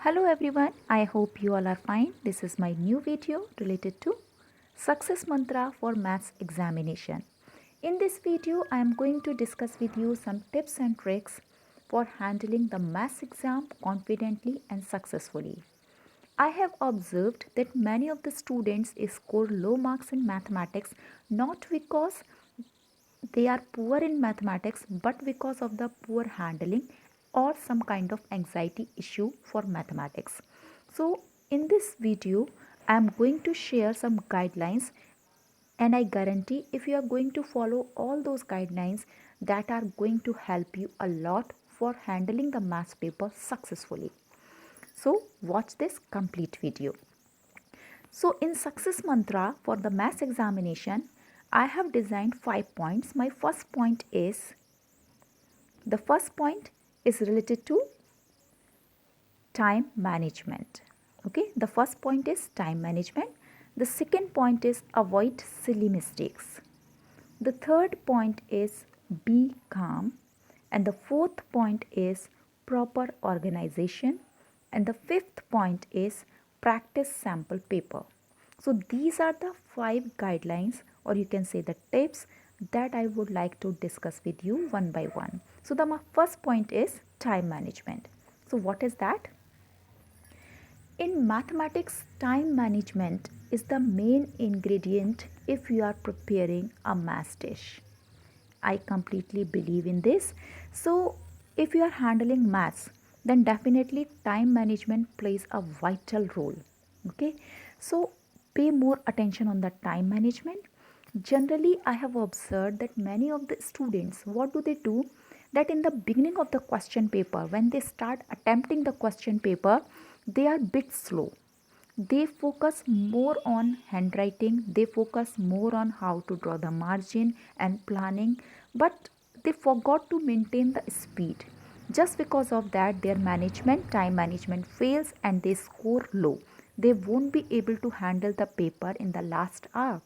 Hello everyone, I hope you all are fine. This is my new video related to success mantra for maths examination. In this video, I am going to discuss with you some tips and tricks for handling the maths exam confidently and successfully. I have observed that many of the students score low marks in mathematics not because they are poor in mathematics but because of the poor handling or some kind of anxiety issue for mathematics. So in this video I am going to share some guidelines, and I guarantee if you are going to follow all those guidelines, that are going to help you a lot for handling the maths paper successfully. So watch this complete video. So in success mantra for the maths examination, I have designed 5 points. My first point is, the first point is related to time management. Okay, the first point is time management. The second point is avoid silly mistakes. The third point is be calm. And the fourth point is proper organization. And the fifth point is practice sample paper. So these are the 5 guidelines, or you can say the tips, that I would like to discuss with you one by one. So the first point is time management. So what is that? In mathematics, time management is the main ingredient if you are preparing a math dish. I completely believe in this. So, if you are handling maths, then definitely time management plays a vital role. Okay, so pay more attention on the time management. Generally, I have observed that many of the students, what do they do? That in the beginning of the question paper, when they start attempting the question paper, they are bit slow. They focus more on handwriting, they focus more on how to draw the margin and planning, but they forgot to maintain the speed. Just because of that, their time management fails and they score low. They won't be able to handle the paper in the last hour.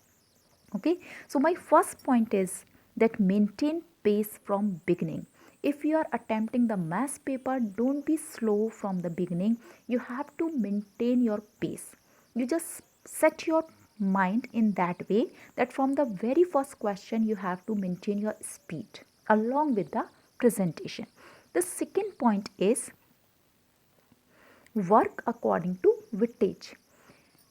Okay, so my first point is that maintain pace from beginning. If you are attempting the math paper, don't be slow from the beginning. You have to maintain your pace. You just set your mind in that way that from the very first question you have to maintain your speed along with the presentation. The second point is work according to weightage.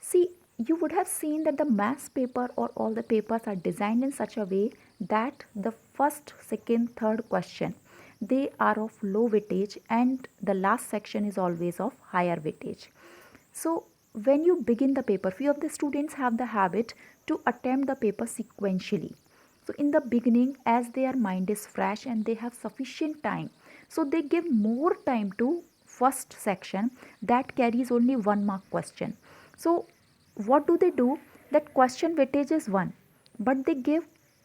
See, you would have seen that the maths paper or all the papers are designed in such a way that the first, second, third question, they are of low weightage, and the last section is always of higher weightage. So when you begin the paper, few of the students have the habit to attempt the paper sequentially. So in the beginning, as their mind is fresh and they have sufficient time, so they give more time to first section that carries only 1 mark question. So what do? That question weightage is 1, but they give,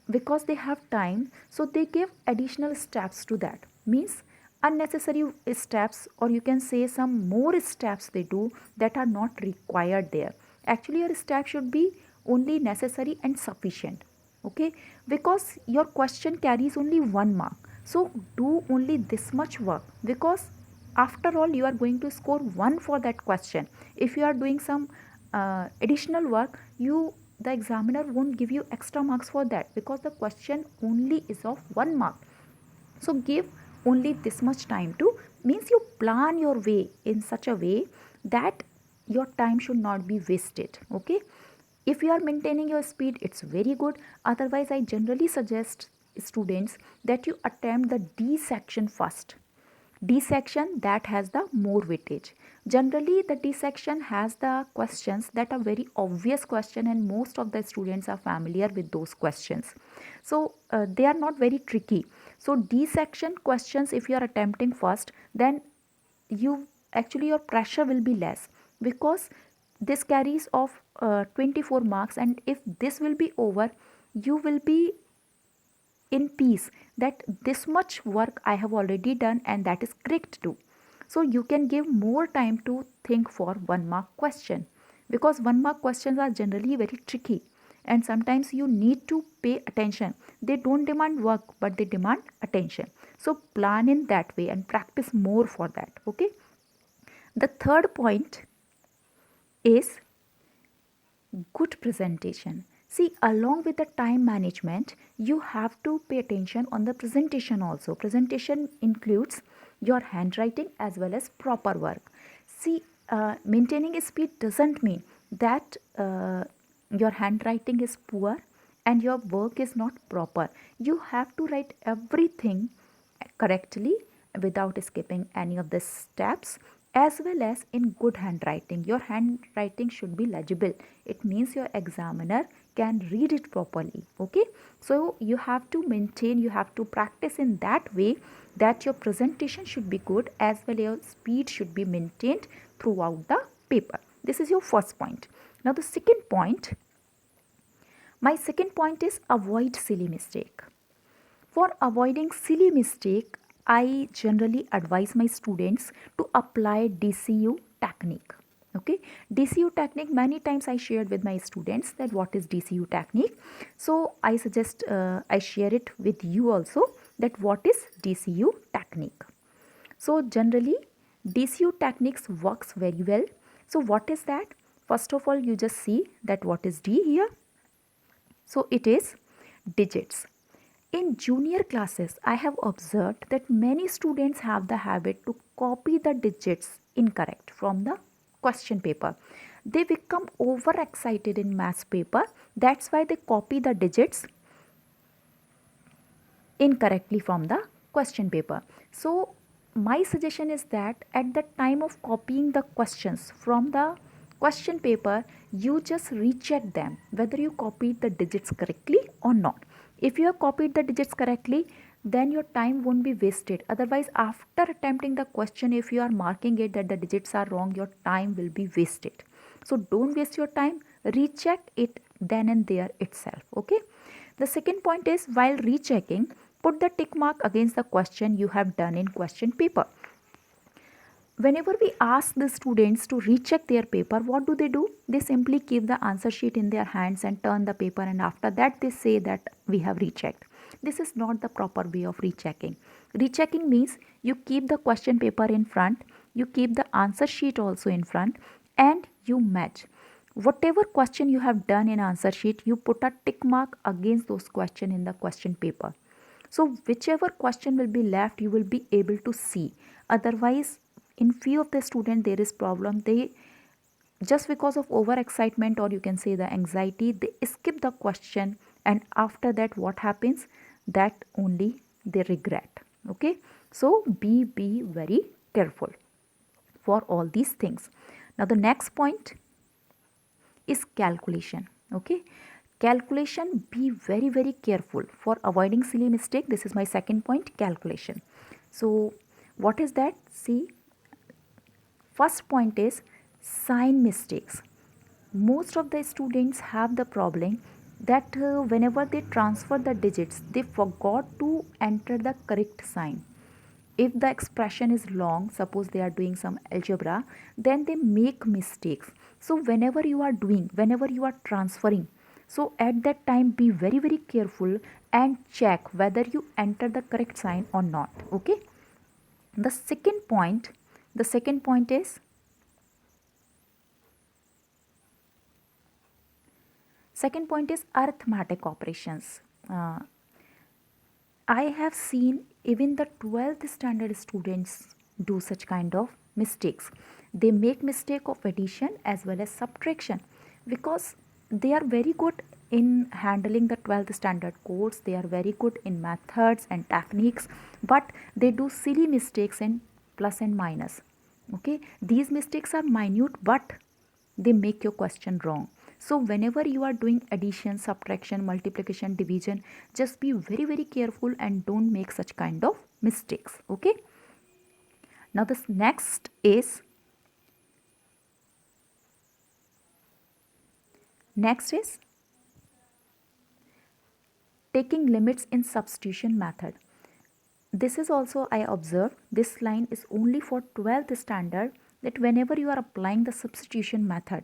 because they have time, so they give additional steps to that. Means unnecessary steps, or you can say some more steps they do that are not required there. Actually your step should be only necessary and sufficient. Okay, because your question carries only 1 mark, so do only this much work, because after all you are going to score 1 for that question. If you are doing some additional work, the examiner won't give you extra marks for that, because the question only is of 1 mark. So give only this much time to, means you plan your way in such a way that your time should not be wasted. Okay, if you are maintaining your speed, it's very good. Otherwise, I generally suggest students that you attempt the D section first. D section that has the more weightage. Generally, the D section has the questions that are very obvious question, and most of the students are familiar with those questions. So they are not very tricky. So D section questions, if you are attempting first, then you actually your pressure will be less, because this carries of 24 marks, and if this will be over, you will be in peace that this much work I have already done and that is correct too. So you can give more time to think for 1 mark question, because 1 mark questions are generally very tricky and sometimes you need to pay attention. They don't demand work but they demand attention. So plan in that way and practice more for that. Okay. The third point is good presentation. See, along with the time management, you have to pay attention on the presentation also. Presentation includes your handwriting as well as proper work. See, maintaining a speed doesn't mean that your handwriting is poor and your work is not proper. You have to write everything correctly without skipping any of the steps, as well as in good handwriting. Your handwriting should be legible. It means your examiner can read it properly. Okay, so you have to maintain, you have to practice in that way that your presentation should be good as well as your speed should be maintained throughout the paper. This is your first point. Now the second point, my second point is avoid silly mistake. For avoiding silly mistake, I generally advise my students to apply DCU technique. Okay, DCU technique, many times I shared with my students that what is DCU technique. So I suggest I share it with you also, that what is DCU technique. So generally DCU techniques works very well. So what is that? First of all, you just see that what is D here. So it is digits. In junior classes, I have observed that many students have the habit to copy the digits incorrect from the question paper. They become overexcited in maths paper. That's why they copy the digits incorrectly from the question paper. So my suggestion is that at the time of copying the questions from the question paper, you just recheck them whether you copied the digits correctly or not. If you have copied the digits correctly, then your time won't be wasted. Otherwise, after attempting the question, if you are marking it that the digits are wrong, your time will be wasted. So don't waste your time, recheck it then and there itself. Okay. The second point is, while rechecking, put the tick mark against the question you have done in question paper. Whenever we ask the students to recheck their paper, what do? They simply keep the answer sheet in their hands and turn the paper, and after that they say that we have rechecked. This is not the proper way of rechecking. Rechecking means you keep the question paper in front, you keep the answer sheet also in front, and you match. Whatever question you have done in answer sheet, you put a tick mark against those question in the question paper. So whichever question will be left, you will be able to see. Otherwise, in few of the student there is problem. They, just because of over excitement, or you can say the anxiety, they skip the question, and after that what happens, that only they regret. Okay, so be very careful for all these things. Now the next point is calculation. Okay, calculation, be very careful for avoiding silly mistake. This is my second point, calculation. So what is that? See, first point is sign mistakes. Most of the students have the problem that whenever they transfer the digits, they forgot to enter the correct sign. If the expression is long, suppose they are doing some algebra, then they make mistakes. So whenever you are doing, whenever you are transferring, so at that time be very careful and check whether you enter the correct sign or not. Okay, the second point is, arithmetic operations. I have seen even the 12th standard students do such kind of mistakes. They make mistake of addition as well as subtraction, because they are very good in handling the 12th standard codes. They are very good in methods and techniques, but they do silly mistakes in plus and minus. Okay, these mistakes are minute, but they make your question wrong. So whenever you are doing addition, subtraction, multiplication, division, just be very careful and don't make such kind of mistakes. Okay, now this next is taking limits in substitution method. This is also, I observe, this line is only for 12th standard, that whenever you are applying the substitution method,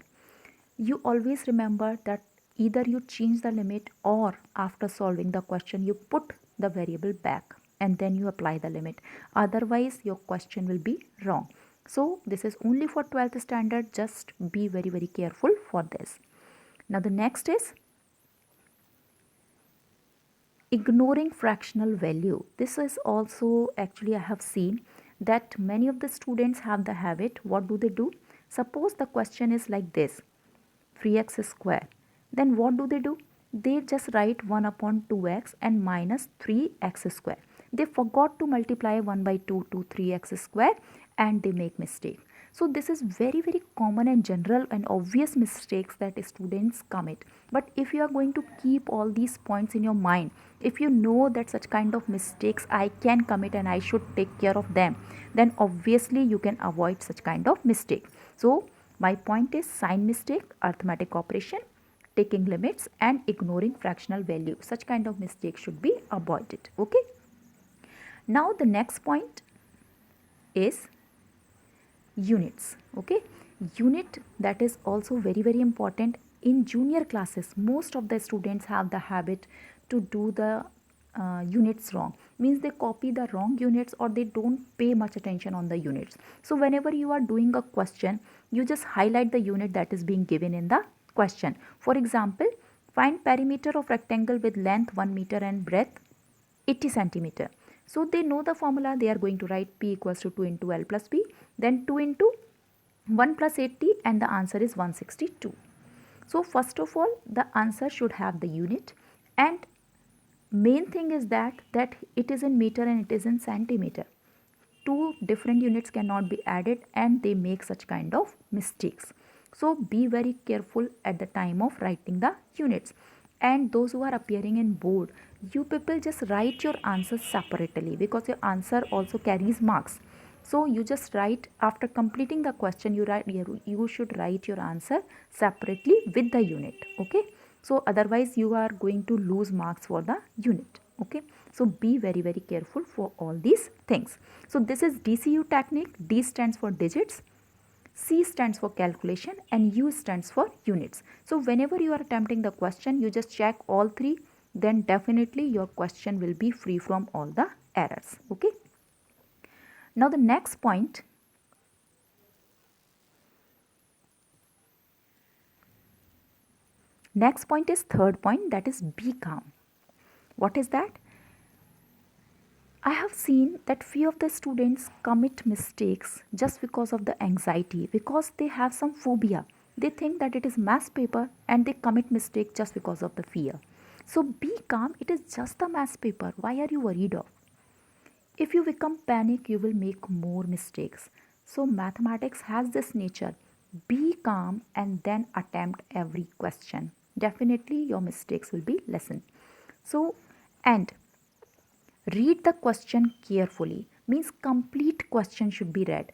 you always remember that either you change the limit, or after solving the question you put the variable back and then you apply the limit. Otherwise your question will be wrong. So this is only for 12th standard. Just be very careful for this. Now the next is ignoring fractional value. This is also, actually I have seen that many of the students have the habit. What do? Suppose the question is like this, 3x square. Then what do? They just write 1 upon 2x and minus 3x square. They forgot to multiply 1 by 2 to 3x square and they make mistake. So this is very common and general and obvious mistakes that students commit. But if you are going to keep all these points in your mind, if you know that such kind of mistakes I can commit and I should take care of them, then obviously you can avoid such kind of mistake. So my point is sign mistake, arithmetic operation, taking limits and ignoring fractional value. Such kind of mistake should be avoided. Okay. Now the next point is units. Okay. Unit, that is also very important. In junior classes, most of the students have the habit to do the units wrong. Means they copy the wrong units or they don't pay much attention on the units. So whenever you are doing a question, you just highlight the unit that is being given in the question. For example, find perimeter of rectangle with length 1 meter and breadth 80 centimeter. So they know the formula. They are going to write P equals to 2 into L plus B, then 2 into 1 plus 80, and the answer is 162. So first of all, the answer should have the unit, and main thing is that it is in meter and it is in centimeter. Two different units cannot be added and they make such kind of mistakes. So be very careful at the time of writing the units. And those who are appearing in board, you people just write your answers separately because your answer also carries marks. So you just write, after completing the question, you should write your answer separately with the unit. Okay. So otherwise you are going to lose marks for the unit. Okay. So be very careful for all these things. So this is DCU technique. D stands for digits, C stands for calculation, and U stands for units. So whenever you are attempting the question, you just check all three, then definitely your question will be free from all the errors. Okay. Now the next point, is third point, that is be calm. What is that? I have seen that few of the students commit mistakes just because of the anxiety, because they have some phobia. They think that it is math paper and they commit mistake just because of the fear. So be calm, it is just a math paper. Why are you worried of? If you become panic, you will make more mistakes. So mathematics has this nature. Be calm and then attempt every question. Definitely your mistakes will be lessened. So, and read the question carefully. Means complete question should be read.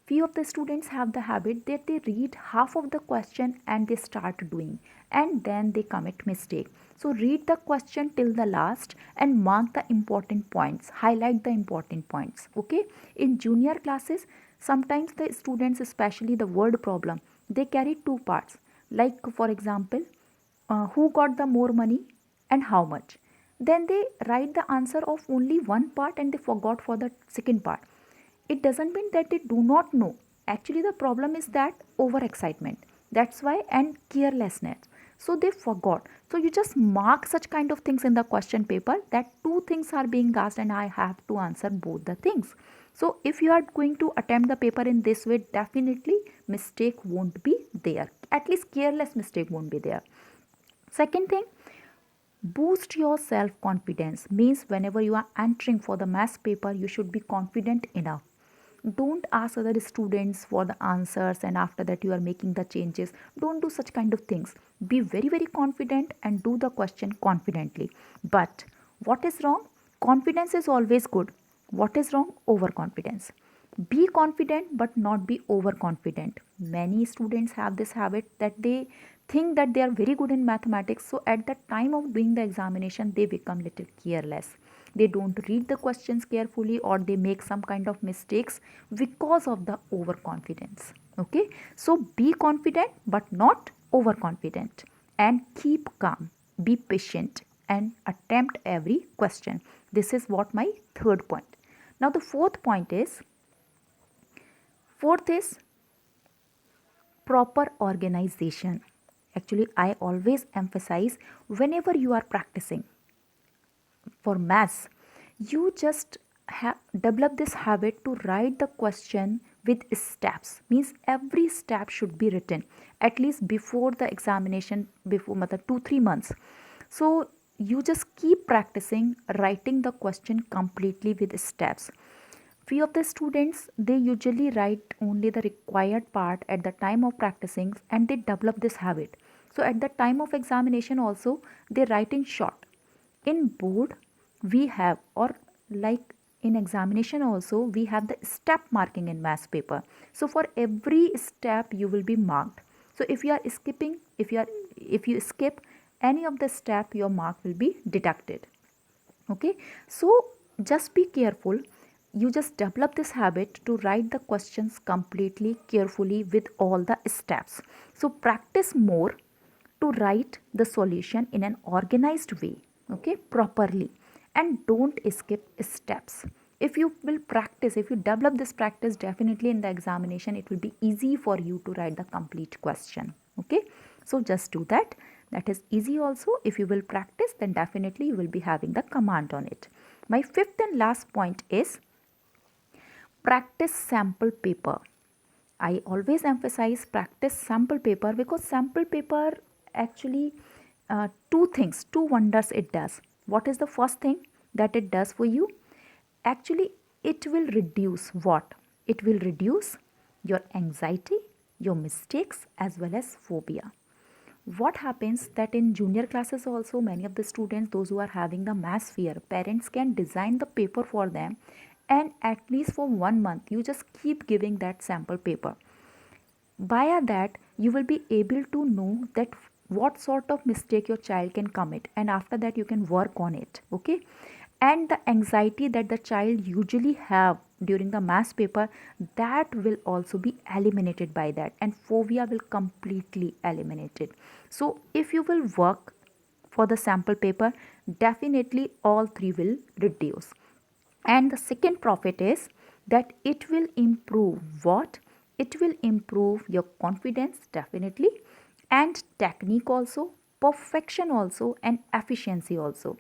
Few of the students have the habit that they read half of the question and they start doing, and then they commit mistake. So read the question till the last and mark the important points, highlight the important points. Okay. In junior classes, sometimes the students, especially the word problem, they carry two parts. Like for example, who got the more money and how much. Then they write the answer of only one part and they forgot for the second part. It doesn't mean that they do not know. Actually, the problem is that overexcitement. That's why, and carelessness. So they forgot. So you just mark such kind of things in the question paper that two things are being asked and I have to answer both the things. So if you are going to attempt the paper in this way, definitely mistake won't be there. At least careless mistake won't be there. Second thing, boost your self confidence. Means whenever you are entering for the math paper, you should be confident enough. Don't ask other students for the answers and after that you are making the changes. Don't do such kind of things. Be very confident and do the question confidently. But what is wrong? Confidence is always good. What is wrong? Overconfidence. Be confident but not be overconfident. Many students have this habit that they think that they are very good in mathematics, so at the time of doing the examination they become little careless. They don't read the questions carefully or they make some kind of mistakes because of the overconfidence. Okay, so be confident but not overconfident and keep calm. Be patient and attempt every question. This is what my third point. Now the fourth point is Fourth is proper organization. Actually, I always emphasize whenever you are practicing for maths, you just develop this habit to write the question with steps. Means every step should be written at least before the examination, before 2-3 months. So you just keep practicing writing the question completely with steps. Few of the students, they usually write only the required part at the time of practicing, and they develop this habit. So at the time of examination also, they write in short. In board, we have, or like in examination also, we have the step marking in maths paper. So for every step you will be marked. So if you are skipping, if you skip any of the step, your mark will be deducted. Okay, so just be careful. You just develop this habit to write the questions completely carefully with all the steps. So practice more to write the solution in an organized way, okay, properly, and don't skip steps. If you will practice, if you develop this practice, definitely in the examination it will be easy for you to write the complete question. Okay, so just do that. That is easy also. If you will practice, then definitely you will be having the command on it. My fifth and last point is practice sample paper. I always emphasize practice sample paper because sample paper actually two things, two wonders it does. What is the first thing that it does for you? Actually, it will reduce what? It will reduce your anxiety, your mistakes, as well as phobia. What happens that in junior classes also, many of the students, those who are having the mass fear, parents can design the paper for them, and at least for 1 month you just keep giving that sample paper. Via that you will be able to know that what sort of mistake your child can commit, and after that you can work on it. Okay, and the anxiety that the child usually have during the maths paper, that will also be eliminated by that, and phobia will completely eliminated. So if you will work for the sample paper, definitely all three will reduce. And the second profit is that it will improve what? It will improve your confidence definitely, and technique also, perfection also, and efficiency also.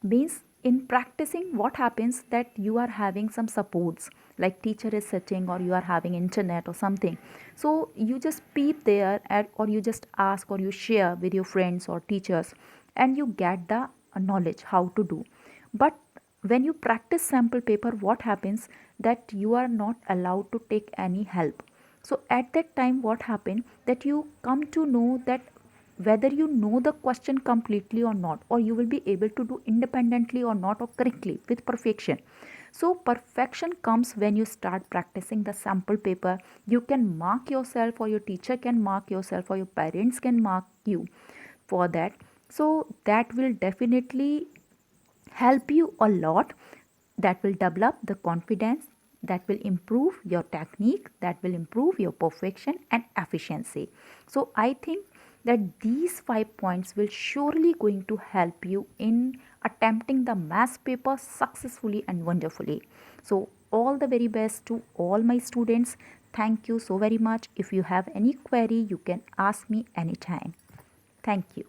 Means in practicing, what happens that you are having some supports, like teacher is sitting, or you are having internet or something. So you just peep there or you just ask, or you share with your friends or teachers, and you get the knowledge how to do. But when you practice sample paper, what happens that you are not allowed to take any help. So at that time, what happened that you come to know that whether you know the question completely or not, or you will be able to do independently or not, or correctly with perfection. So perfection comes when you start practicing the sample paper. You can mark yourself, or your teacher can mark yourself, or your parents can mark you for that. So that will definitely help you a lot. That will develop the confidence, that will improve your technique, that will improve your perfection and efficiency. So I think that these 5 points will surely going to help you in attempting the maths paper successfully and wonderfully. So all the very best to all my students. Thank you so very much. If you have any query, you can ask me anytime. Thank you.